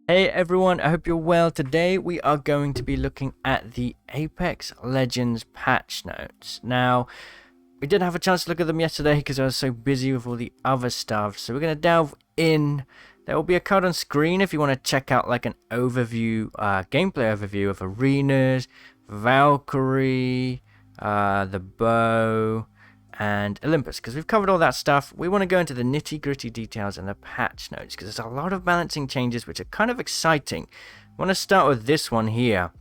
Hey everyone, I hope you're well. Today we are going to be looking at the Apex Legends patch notes. Now, we didn't have a chance to look at them yesterday because I was so busy with all the other stuff, so we're going to delve in. There will be a card on screen if you want to check out like an overview, gameplay overview of Arenas, Valkyrie, the Bow, and Olympus, because we've covered all that stuff. We want to go into the nitty-gritty details and the patch notes because there's a lot of balancing changes which are kind of exciting. I want to start with this one here.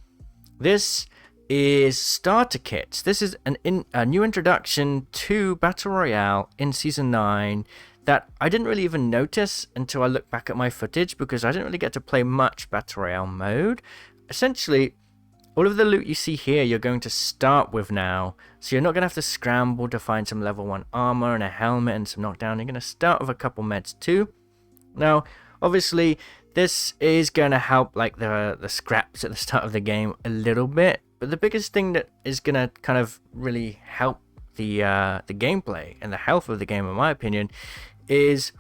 This is starter kits. This is a new introduction to Battle Royale in Season 9 that I didn't really even notice until I looked back at my footage because I didn't really get to play much Battle Royale mode. Essentially, all of the loot you see here, you're going to start with now. So you're not going to have to scramble to find some level 1 armor and a helmet and some knockdown. You're going to start with a couple meds too. Now, obviously, this is going to help like the scraps at the start of the game a little bit. But the biggest thing that is going to kind of really help the gameplay and the health of the game, in my opinion, is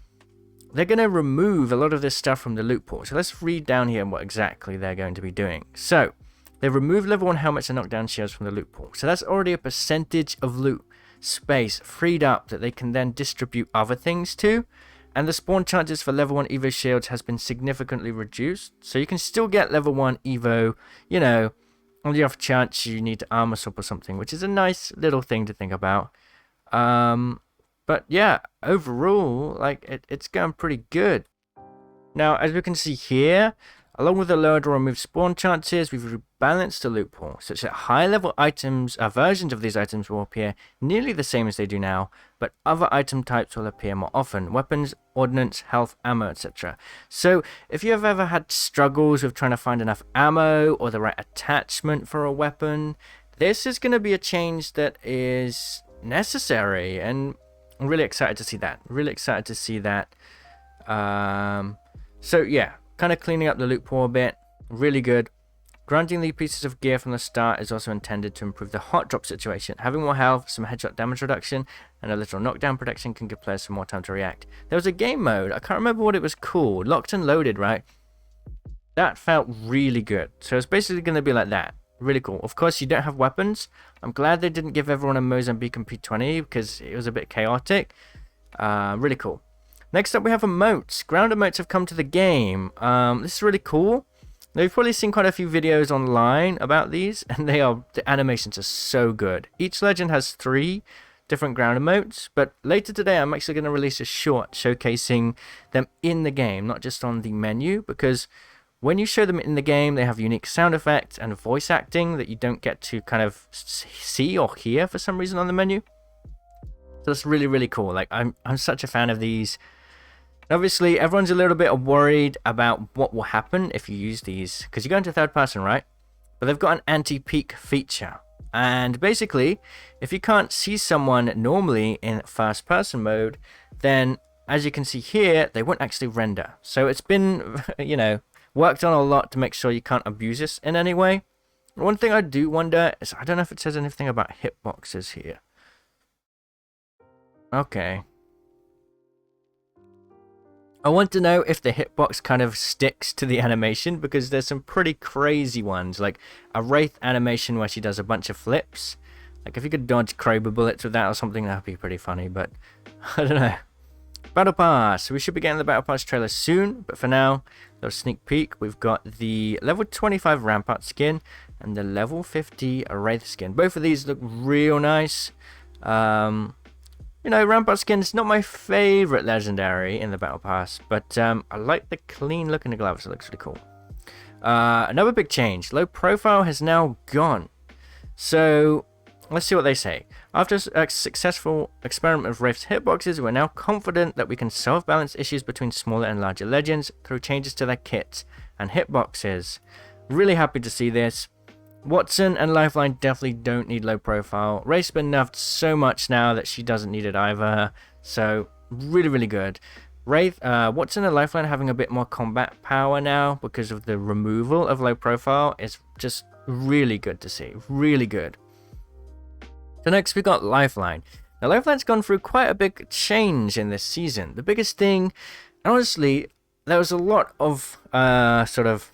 they're going to remove a lot of this stuff from the loot pool. So let's read down here what exactly they're going to be doing. So, they remove level 1 helmets and knockdown shields from the loot pool. So that's already a percentage of loot space freed up that they can then distribute other things to. And the spawn chances for level 1 Evo shields has been significantly reduced. So you can still get level 1 Evo, you know, on the off chance you need to armor swap or something, which is a nice little thing to think about. But yeah, overall, like it's going pretty good. Now, as we can see here, along with the lowered or removed spawn chances, we've rebalanced the loot pool, such that high level items, versions of these items will appear nearly the same as they do now, but other item types will appear more often. Weapons, ordnance, health, ammo, etc. So, if you have ever had struggles with trying to find enough ammo or the right attachment for a weapon, this is going to be a change that is necessary, and I'm really excited to see that. So yeah, kind of cleaning up the loot pool a bit, really good. Granting the pieces of gear from the start is also intended to improve the hot drop situation. Having more health, some headshot damage reduction, and a little knockdown protection can give players some more time to react. There was a game mode, I can't remember what it was called, Locked and Loaded, right? That felt really good. So it's basically going to be like that. Really cool. Of course, you don't have weapons. I'm glad they didn't give everyone a Mozambique and P20 because it was a bit chaotic. Really cool. Next up, we have emotes. Ground emotes have come to the game. This is really cool. Now, you've probably seen quite a few videos online about these, and the animations are so good. Each legend has 3 different ground emotes, but later today I'm actually going to release a short showcasing them in the game, not just on the menu, because when you show them in the game, they have unique sound effects and voice acting that you don't get to kind of see or hear for some reason on the menu. So that's really, really cool. Like, I'm such a fan of these. Obviously, everyone's a little bit worried about what will happen if you use these, because you go into third person, right? But they've got an anti-peek feature. And basically, if you can't see someone normally in first person mode, then as you can see here, they won't actually render. So it's been, you know, worked on a lot to make sure you can't abuse this in any way. One thing I do wonder is, I don't know if it says anything about hitboxes here. Okay. I want to know if the hitbox kind of sticks to the animation, because there's some pretty crazy ones, like a Wraith animation where she does a bunch of flips. Like if you could dodge Kraber bullets with that or something, that would be pretty funny, but I don't know. Battle Pass. We should be getting the Battle Pass trailer soon, but for now, a little sneak peek. We've got the level 25 Rampart skin and the level 50 Wraith skin. Both of these look real nice. You know, Rampart skin is not my favorite legendary in the Battle Pass, but I like the clean look in the gloves. It looks really cool. Another big change. Low profile has now gone. So, let's see what they say. After a successful experiment with Wraith's hitboxes, we're now confident that we can self-balance issues between smaller and larger legends through changes to their kits and hitboxes. Really happy to see this. Watson and Lifeline definitely don't need low profile. Wraith's been nerfed so much now that she doesn't need it either. So, really, really good. Watson and Lifeline having a bit more combat power now because of the removal of low profile is just really good to see. Really good. So next we got Lifeline. Now Lifeline's gone through quite a big change in this season. The biggest thing, honestly, there was a lot of sort of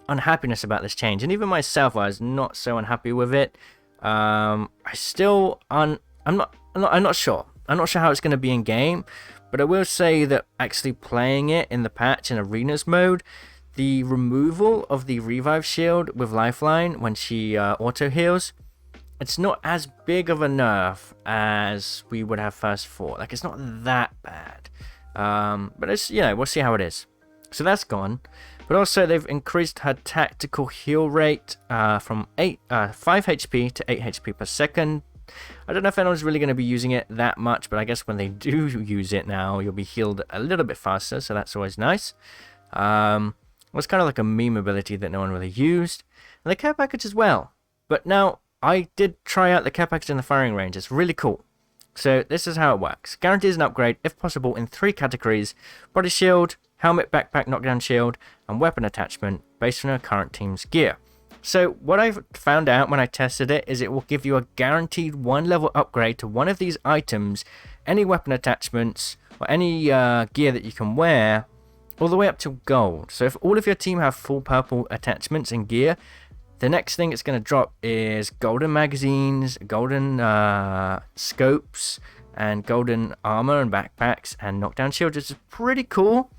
unhappiness about this change, and even myself, I was not so unhappy with it. I still I'm not sure. I'm not sure how it's going to be in game, but I will say that actually playing it in the patch in arenas mode, the removal of the revive shield with Lifeline when she auto heals, it's not as big of a nerf as we would have first thought. Like, it's not that bad, but it's, you know, we'll see how it is. So that's gone. But also they've increased her tactical heal rate from 5 HP to 8 HP per second. I don't know if anyone's really going to be using it that much, but I guess when they do use it now, you'll be healed a little bit faster, so that's always nice. It was kind of like a meme ability that no one really used. And the care package as well. But now, I did try out the care package in the firing range. It's really cool. So this is how it works. Guarantees an upgrade, if possible, in 3 categories: body shield, helmet, backpack, knockdown shield, and weapon attachment based on your current team's gear. So what I've found out when I tested it is it will give you a guaranteed 1 level upgrade to one of these items, any weapon attachments, or any gear that you can wear, all the way up to gold. So if all of your team have full purple attachments and gear, the next thing it's going to drop is golden magazines, golden scopes, and golden armor and backpacks, and knockdown shields, which is pretty cool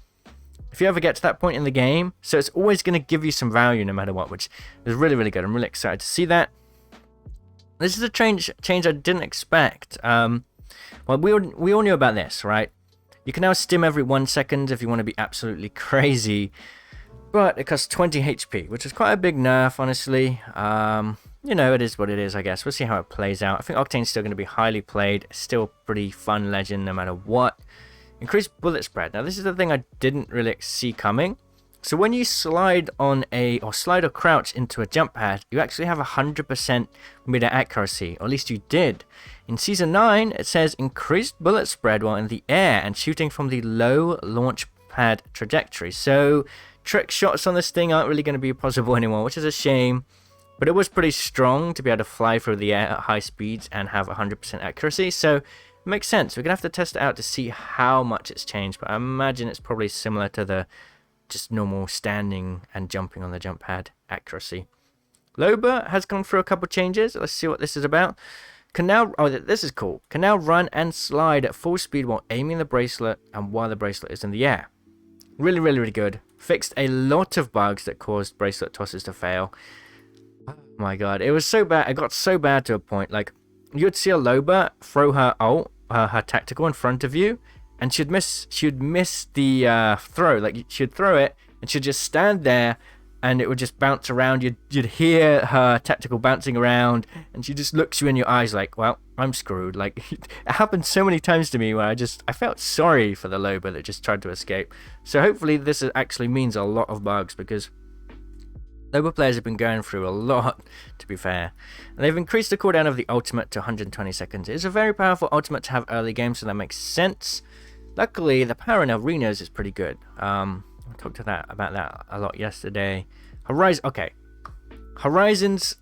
if you ever get to that point in the game. So it's always going to give you some value no matter what, which is really, really good. I'm really excited to see that. This is a change I didn't expect. Well, we all knew about this, right? You can now stim every 1 second if you want to be absolutely crazy, but it costs 20 HP, which is quite a big nerf, honestly. You know, it is what it is, I guess. We'll see how it plays out. I think Octane's still going to be highly played. Still a pretty fun legend no matter what. Increased bullet spread. Now, this is the thing I didn't really see coming. So when you slide on slide or crouch into a jump pad, you actually have 100% mid-air accuracy, or at least you did. In Season 9, it says increased bullet spread while in the air and shooting from the low launch pad trajectory. So trick shots on this thing aren't really going to be possible anymore, which is a shame. But it was pretty strong to be able to fly through the air at high speeds and have 100% accuracy. So it makes sense. We're going to have to test it out to see how much it's changed. But I imagine it's probably similar to the just normal standing and jumping on the jump pad accuracy. Loba has gone through a couple changes. Let's see what this is about. Can now, this is cool. Can now run and slide at full speed while aiming the bracelet and while the bracelet is in the air. Really, really, really good. Fixed a lot of bugs that caused bracelet tosses to fail. Oh my god, it was so bad. It got so bad to a point. Like, you'd see a Loba throw her ult, her tactical in front of you, and she'd miss the throw. Like, she'd throw it, and she'd just stand there, and it would just bounce around. You'd hear her tactical bouncing around, and she just looks you in your eyes like, well, I'm screwed. Like, it happened so many times to me where I felt sorry for the Loba that just tried to escape. So hopefully this actually means a lot of bugs, because Loba players have been going through a lot, to be fair. And they've increased the cooldown of the ultimate to 120 seconds. It's a very powerful ultimate to have early game, so that makes sense. Luckily, the power in arenas is pretty good. I talked about that a lot yesterday. Horizon's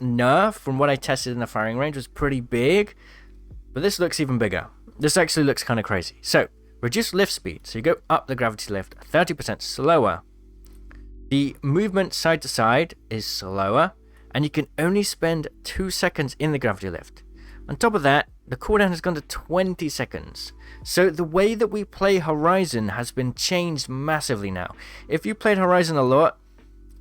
nerf, from what I tested in the firing range, was pretty big. But this looks even bigger. This actually looks kind of crazy. So, reduce lift speed. So you go up the gravity lift 30% slower. The movement side to side is slower, and you can only spend 2 seconds in the gravity lift. On top of that, the cooldown has gone to 20 seconds. So the way that we play Horizon has been changed massively now. If you played Horizon a lot,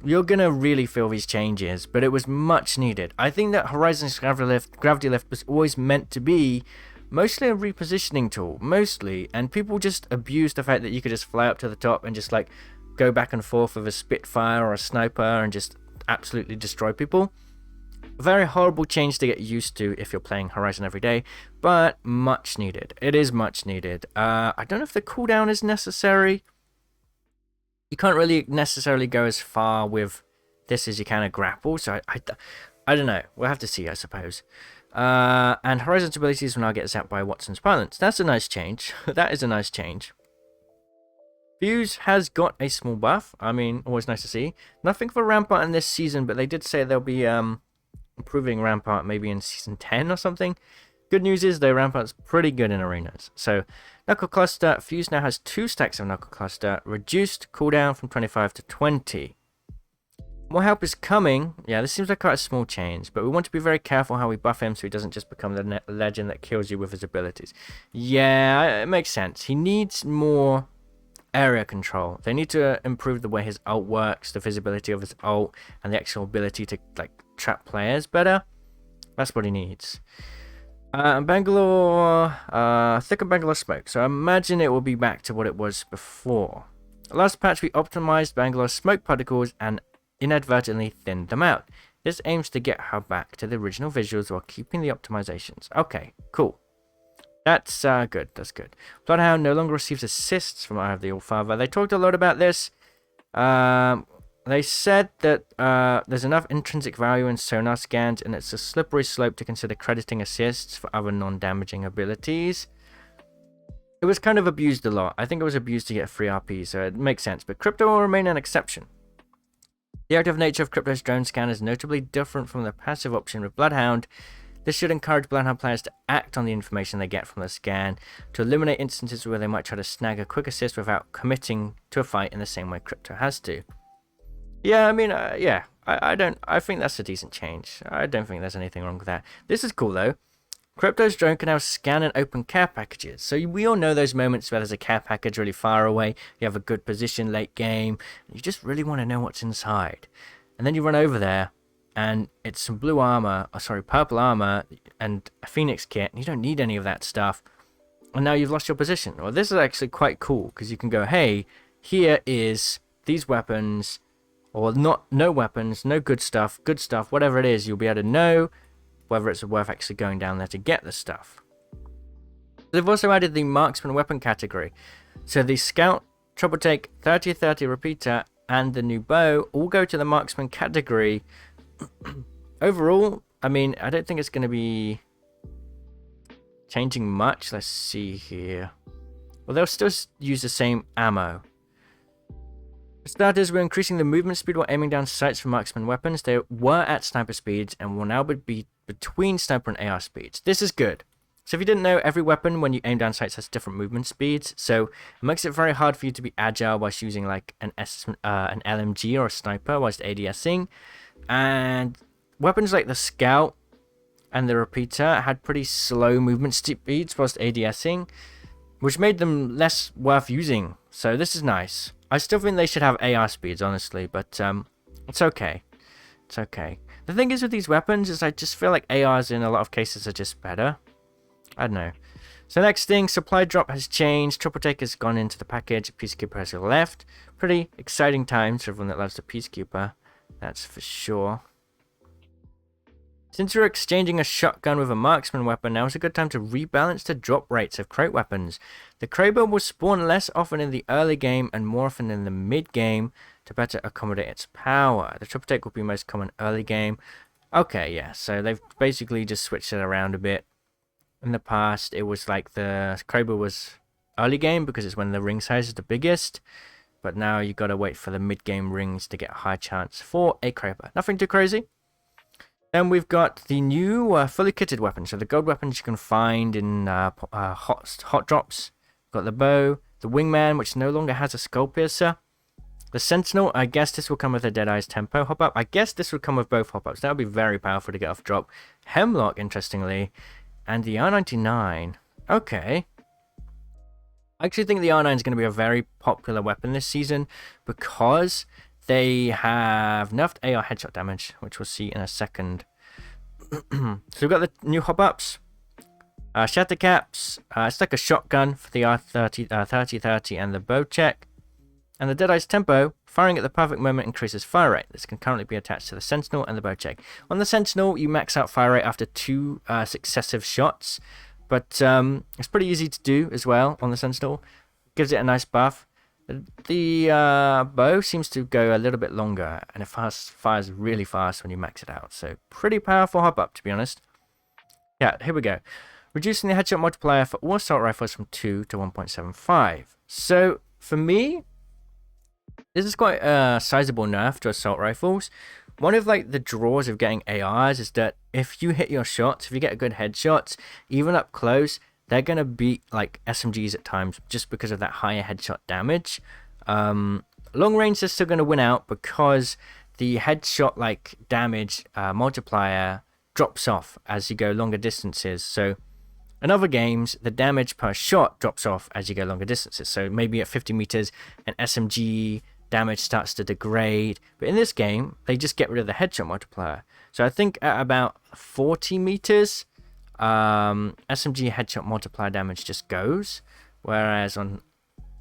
you're going to really feel these changes, but it was much needed. I think that Horizon's gravity lift was always meant to be mostly a repositioning tool, and people just abused the fact that you could just fly up to the top and just like go back and forth with a Spitfire or a sniper and just absolutely destroy people. A very horrible change to get used to if you're playing Horizon every day, but much needed. It is much needed. I don't know if the cooldown is necessary. You can't really necessarily go as far with this as you can a grapple, so I don't know. We'll have to see, I suppose. And Horizon's abilities will now get zapped by Watson's Violence. That's a nice change. That is a nice change. Fuse has got a small buff. I mean, always nice to see. Nothing for Rampart in this season, but they did say they'll be improving Rampart maybe in Season 10 or something. Good news is though, ramp up's pretty good in arenas. So Knuckle Cluster, Fuse now has 2 stacks of Knuckle Cluster, reduced cooldown from 25 to 20. More help is coming. Yeah, this seems like quite a small change, but we want to be very careful how we buff him so he doesn't just become the legend that kills you with his abilities. Yeah, it makes sense. He needs more area control. They need to improve the way his ult works, the visibility of his ult, and the actual ability to like trap players better. That's what he needs. Bangalore, thicker Bangalore smoke. So I imagine it will be back to what it was before. Last patch we optimized Bangalore's smoke particles and inadvertently thinned them out. This aims to get her back to the original visuals while keeping the optimizations. Okay, cool. That's good. That's good. Bloodhound no longer receives assists from Eye of the Allfather. They talked a lot about this. They said that there's enough intrinsic value in sonar scans, and it's a slippery slope to consider crediting assists for other non-damaging abilities. It was kind of abused a lot. I think it was abused to get free RP, so it makes sense. But Crypto will remain an exception. The active nature of Crypto's drone scan is notably different from the passive option with Bloodhound. This should encourage Bloodhound players to act on the information they get from the scan, to eliminate instances where they might try to snag a quick assist without committing to a fight in the same way Crypto has to. Yeah, I mean, yeah, I think that's a decent change. I don't think there's anything wrong with that. This is cool though. Crypto's drone can now scan and open care packages. So we all know those moments where there's a care package really far away, you have a good position late game, and you just really want to know what's inside. And then you run over there, and it's some blue armor, purple armor, and a Phoenix kit, and you don't need any of that stuff. And now you've lost your position. Well, this is actually quite cool, because you can go, hey, here is these weapons, or no weapons, no good stuff, whatever it is, you'll be able to know whether it's worth actually going down there to get the stuff. They've also added the Marksman weapon category. So the Scout, Trouble Take, 30-30 Repeater, and the new bow all go to the Marksman category. Overall, I mean, I don't think it's going to be changing much. Let's see here. Well, they'll still use the same ammo. For starters, we're increasing the movement speed while aiming down sights for Marksman weapons. They were at sniper speeds and will now be between sniper and AR speeds. This is good. So if you didn't know, every weapon when you aim down sights has different movement speeds, so it makes it very hard for you to be agile whilst using like an LMG or a sniper whilst ADSing. And weapons like the Scout and the Repeater had pretty slow movement speeds whilst ADSing, which made them less worth using. So this is nice. I still think they should have AR speeds, honestly, but it's okay. It's okay. The thing is with these weapons is I just feel like ARs in a lot of cases are just better. I don't know. So next thing, supply drop has changed. Triple Take has gone into the package. Peacekeeper has left. Pretty exciting times for everyone that loves the Peacekeeper. That's for sure. Since we're exchanging a shotgun with a Marksman weapon, now is a good time to rebalance the drop rates of crate weapons. The Kraber will spawn less often in the early game and more often in the mid game to better accommodate its power. The Triple Take will be most common early game. Okay, yeah, so they've basically just switched it around a bit. In the past, it was like the Kraber was early game because it's when the ring size is the biggest. But now you got to wait for the mid game rings to get a high chance for a Kraber. Nothing too crazy. Then we've got the new fully kitted weapons. So the gold weapons you can find in hot drops. Got the bow, the wingman, which no longer has a skull piercer. The sentinel, I guess this will come with a Deadeye's tempo hop up. I guess this would come with both hop ups. That would be very powerful to get off drop. Hemlock, interestingly, and the R99. Okay. I actually think the R9 is going to be a very popular weapon this season because they have nerfed AR headshot damage, which we'll see in a second. So we've got the new hop-ups. Shatter caps. It's like a shotgun for the R30, 30-30 and the bow check. And the Deadeye's tempo, firing at the perfect moment increases fire rate. This can currently be attached to the Sentinel and the bow check. On the Sentinel, you max out fire rate after 2 successive shots. But it's pretty easy to do as well on the Sentinel. Gives it a nice buff. The bow seems to go a little bit longer, and it fires really fast when you max it out. So pretty powerful hop up, to be honest. Yeah, here we go. Reducing the headshot multiplier for all assault rifles from 2 to 1.75. So for me, this is quite a sizable nerf to assault rifles. one of like the draws of getting ARs is that if you hit your shots, if you get good headshots, even up close, they're gonna beat like SMGs at times just because of that higher headshot damage. Long range is still gonna win out because the headshot like damage multiplier drops off as you go longer distances. So in other games, the damage per shot drops off as you go longer distances. So maybe at 50 meters, an SMG damage starts to degrade. But in this game, they just get rid of the headshot multiplier. So I think at about 40 meters, SMG headshot multiplier damage just goes. Whereas on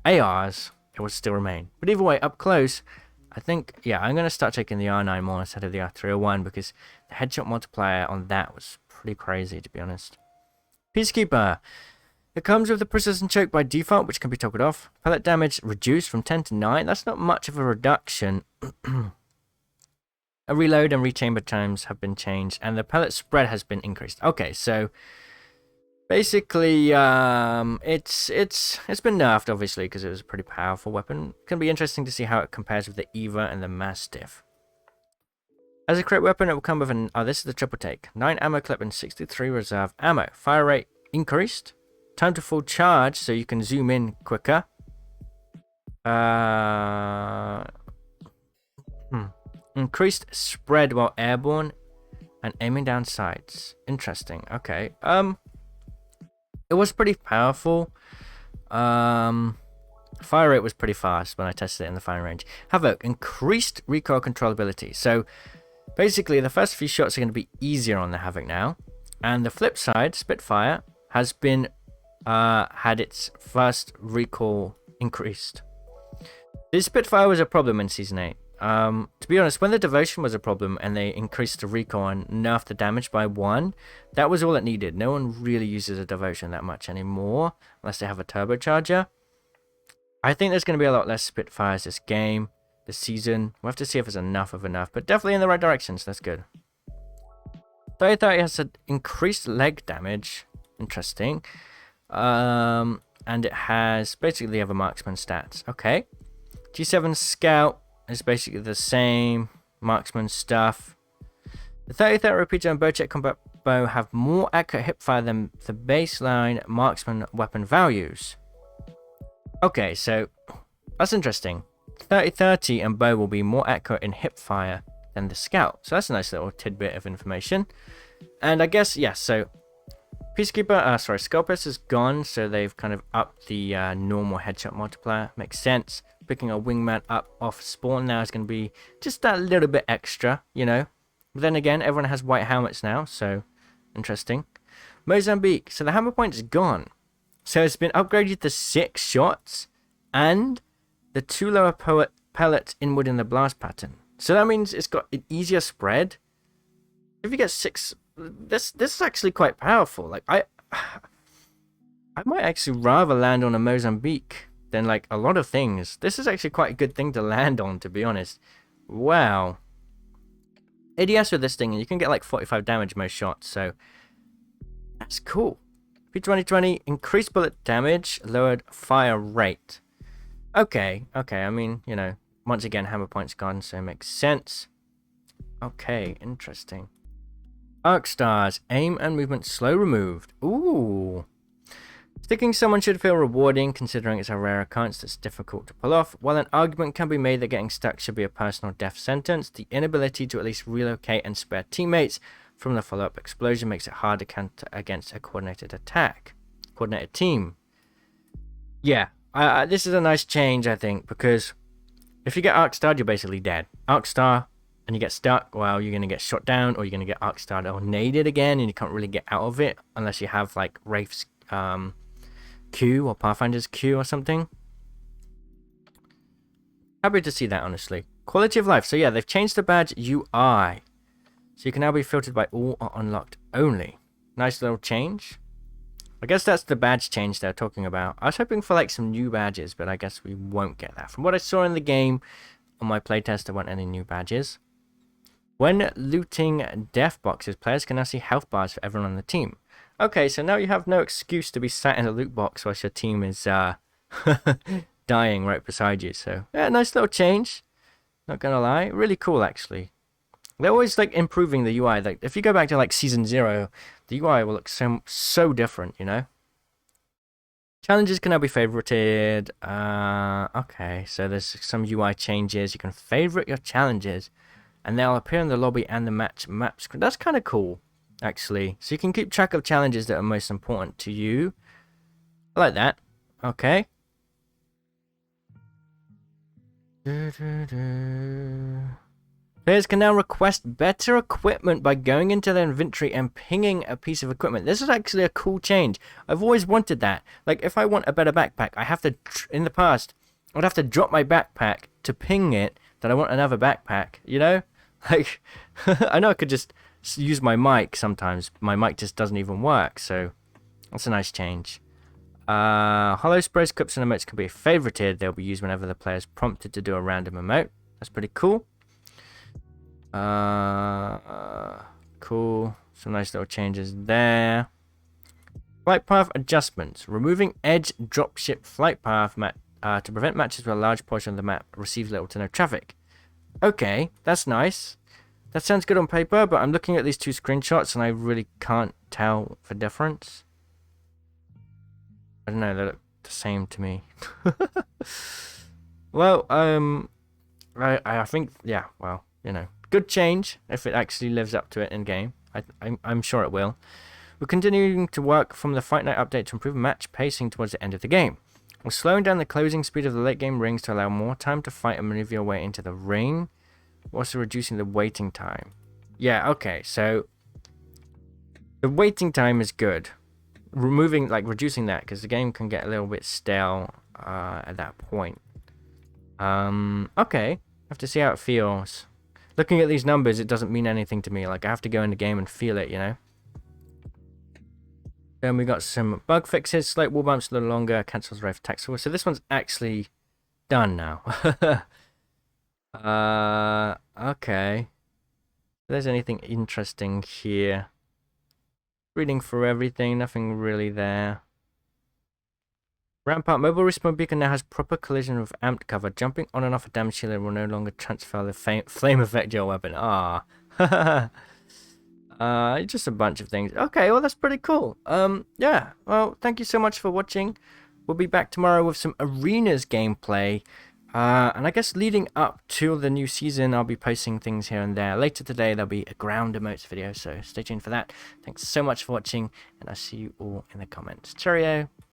ARs, it will still remain. But either way, up close, I think, yeah, I'm going to start taking the R9 more instead of the R301 because the headshot multiplier on that was pretty crazy, to be honest. Peacekeeper. It comes with the precision choke by default, which can be toggled off. Pellet damage reduced from 10 to 9. That's not much of a reduction. A reload and rechamber times have been changed, and the pellet spread has been increased. Okay, so basically, it's been nerfed, obviously, because it was a pretty powerful weapon. It's going to be interesting to see how it compares with the Eva and the Mastiff. As a crit weapon, it will come with an... Oh, this is the triple take. 9 ammo clip and 63 reserve ammo. Fire rate increased. Time to full charge, so you can zoom in quicker. Increased spread while airborne and aiming down sights. Interesting. Okay. It was pretty powerful. Fire rate was pretty fast when I tested it in the firing range. Havoc. Increased recoil controllability. So basically, the first few shots are going to be easier on the Havoc now. And the flip side, Spitfire, has been had its first recoil increased. The Spitfire was a problem in Season 8. To be honest, when the Devotion was a problem and they increased the recoil and nerfed the damage by 1, that was all it needed. No one really uses a Devotion that much anymore, unless they have a turbocharger. I think there's going to be a lot less Spitfires this game, this season. We'll have to see if there's enough of enough, but definitely in the right direction, so that's good. 3030 has an increased leg damage. Interesting. And it has basically the other Marksman stats. Okay. G7 Scout is basically the same Marksman stuff. The 3030 repeater and bowcheck combat bow have more accurate hipfire than the baseline Marksman weapon values. Okay, so that's interesting. 3030 and bow will be more accurate in hipfire than the Scout. So that's a nice little tidbit of information. And I guess, yeah, so Peacekeeper, Sculpus is gone, so they've kind of upped the normal headshot multiplier. Makes sense. Picking a wingman up off spawn now is going to be just that little bit extra, you know. But then again, everyone has white helmets now, so interesting. Mozambique. So the hammer point is gone. So it's been upgraded to 6 shots and the 2 lower pellets inward in the blast pattern. So that means it's got an easier spread. If you get 6... This is actually quite powerful. Like I might actually rather land on a Mozambique than like a lot of things. This is actually quite a good thing to land on, to be honest. Wow. ADS with this thing, and you can get like 45 damage most shots, so that's cool. P2020 increased bullet damage, lowered fire rate. Okay, I mean, you know, once again hammer point's gone, so it makes sense. Okay, interesting. Arc Stars, aim and movement slow removed. Ooh. Sticking someone should feel rewarding, considering it's a rare occurrence that's difficult to pull off. While an argument can be made that getting stuck should be a personal death sentence, the inability to at least relocate and spare teammates from the follow-up explosion makes it hard to counter against a coordinated team. Yeah, this is a nice change, I think, because if you get Arc Starred, you're basically dead. Arc Star, and you get stuck, well, you're going to get shot down, or you're going to get Arc Starred or naded again, and you can't really get out of it unless you have, like, Wraith's Q or Pathfinder's Q or something. Happy to see that, honestly. Quality of life. So, yeah, they've changed the badge UI. So you can now be filtered by all or unlocked only. Nice little change. I guess that's the badge change they're talking about. I was hoping for, like, some new badges, but I guess we won't get that. From what I saw in the game, on my playtest, there weren't any new badges. When looting death boxes, players can now see health bars for everyone on the team. Okay, so now you have no excuse to be sat in a loot box whilst your team is dying right beside you. So, yeah, nice little change. Not gonna lie. Really cool, actually. They're always like improving the UI. Like if you go back to like season 0, the UI will look so different, you know. Challenges can now be favorited. Okay, so there's some UI changes. You can favorite your challenges, and they'll appear in the lobby and the map screen. That's kind of cool, actually. So you can keep track of challenges that are most important to you. I like that. Okay. Players can now request better equipment by going into their inventory and pinging a piece of equipment. This is actually a cool change. I've always wanted that. Like, if I want a better backpack, I have to, in the past, I'd have to drop my backpack to ping it that I want another backpack, you know? Like, I know I could just use my mic sometimes. My mic just doesn't even work, so that's a nice change. Hollow sprays, clips, and emotes can be favorited. They'll be used whenever the player is prompted to do a random emote. That's pretty cool. Cool. Some nice little changes there. Flight path adjustments. Removing edge dropship flight path to prevent matches where a large portion of the map receives little to no traffic. Okay, that's nice. That sounds good on paper, but I'm looking at these two screenshots and I really can't tell the difference. I don't know, they look the same to me. Well, I think, yeah, well, you know. Good change, if it actually lives up to it in game. I'm sure it will. We're continuing to work from the Fight Night update to improve match pacing towards the end of the game. We're slowing down the closing speed of the late game rings to allow more time to fight and maneuver your way into the ring. We're also reducing the waiting time. Yeah, okay, so the waiting time is good. Reducing that, because the game can get a little bit stale at that point. Okay, have to see how it feels. Looking at these numbers, it doesn't mean anything to me. Like, I have to go in the game and feel it, you know? Then we got some bug fixes. Slight wall bumps a little longer. Cancels rave taxable. So this one's actually done now. Okay. If there's anything interesting here. Reading through everything. Nothing really there. Rampart mobile respawn beacon now has proper collision with amped cover. Jumping on and off a damage shield will no longer transfer the flame effect to your weapon. Ah. Just a bunch of things. Okay, well that's pretty cool. Yeah. Well, thank you so much for watching. We'll be back tomorrow with some arenas gameplay. And I guess leading up to the new season, I'll be posting things here and there. Later today, there'll be a ground emotes video, so stay tuned for that. Thanks so much for watching, and I'll see you all in the comments. Cheerio!